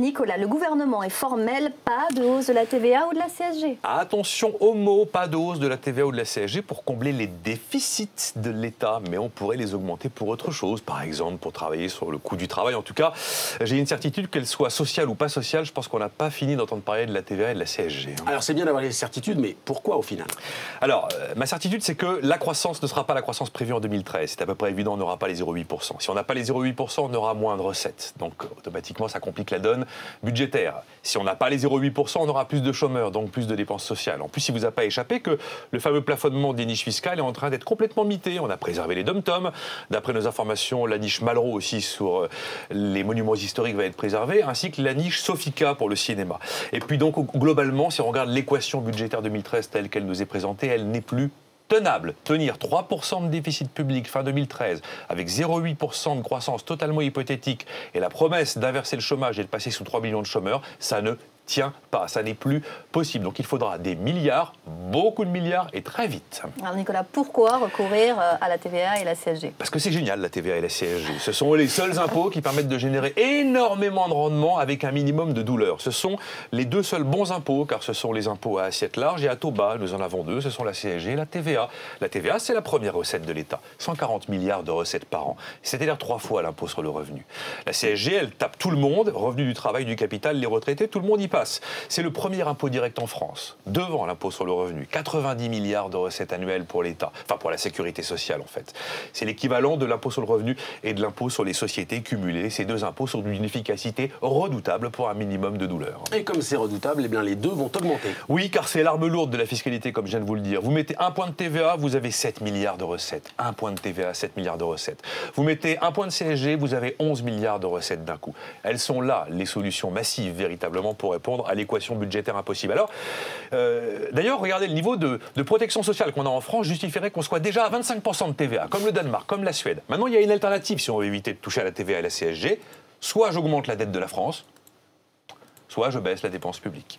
Nicolas, le gouvernement est formel, pas de hausse de la TVA ou de la CSG. Attention aux mots, pas de hausse de la TVA ou de la CSG pour combler les déficits de l'État, mais on pourrait les augmenter pour autre chose, par exemple pour travailler sur le coût du travail. En tout cas, j'ai une certitude qu'elle soit sociale ou pas sociale, je pense qu'on n'a pas fini d'entendre parler de la TVA et de la CSG. Alors c'est bien d'avoir les certitudes, mais pourquoi au final? Alors, ma certitude, c'est que la croissance ne sera pas la croissance prévue en 2013. C'est à peu près évident, on n'aura pas les 0,8%. Si on n'a pas les 0,8%, on aura moins de recettes. Donc, automatiquement, ça complique la donne budgétaire. Si on n'a pas les 0,8%, on aura plus de chômeurs, donc plus de dépenses sociales. En plus, il ne vous a pas échappé que le fameux plafonnement des niches fiscales est en train d'être complètement mité. On a préservé les dom-toms. D'après nos informations, la niche Malraux aussi sur les monuments historiques va être préservée, ainsi que la niche Sofica pour le cinéma. Et puis donc, globalement, si on regarde l'équation budgétaire 2013 telle qu'elle nous est présentée, elle n'est plus tenable. Tenir 3% de déficit public fin 2013 avec 0,8% de croissance totalement hypothétique et la promesse d'inverser le chômage et de passer sous 3 millions de chômeurs, ça ne tient pas, ça n'est plus possible. Donc il faudra des milliards, beaucoup de milliards et très vite. Alors Nicolas, pourquoi recourir à la TVA et la CSG? Parce que c'est génial la TVA et la CSG. Ce sont les seuls impôts qui permettent de générer énormément de rendement avec un minimum de douleur. Ce sont les deux seuls bons impôts, car ce sont les impôts à assiette large et à taux bas. Nous en avons deux, ce sont la CSG et la TVA. La TVA, c'est la première recette de l'État. 140 milliards de recettes par an. C'est-à-dire 3 fois l'impôt sur le revenu. La CSG, elle tape tout le monde, revenu du travail, du capital, les retraités, tout le monde y passe. C'est le premier impôt direct en France, devant l'impôt sur le revenu. 90 milliards de recettes annuelles pour l'État, enfin pour la sécurité sociale en fait. C'est l'équivalent de l'impôt sur le revenu et de l'impôt sur les sociétés cumulées. Ces deux impôts sont d'une efficacité redoutable pour un minimum de douleur. Et comme c'est redoutable, eh bien les deux vont augmenter. Oui, car c'est l'arme lourde de la fiscalité, comme je viens de vous le dire. Vous mettez un point de TVA, vous avez 7 milliards de recettes. Un point de TVA, 7 milliards de recettes. Vous mettez un point de CSG, vous avez 11 milliards de recettes d'un coup.Elles sont là, les solutions massives, véritablement, pour répondre à l'équation budgétaire impossible. Alors, d'ailleurs, regardez le niveau de protection sociale qu'on a en France justifierait qu'on soit déjà à 25% de TVA, comme le Danemark, comme la Suède. Maintenant, il y a une alternative si on veut éviter de toucher à la TVA et à la CSG. Soit j'augmente la dette de la France, soit je baisse la dépense publique.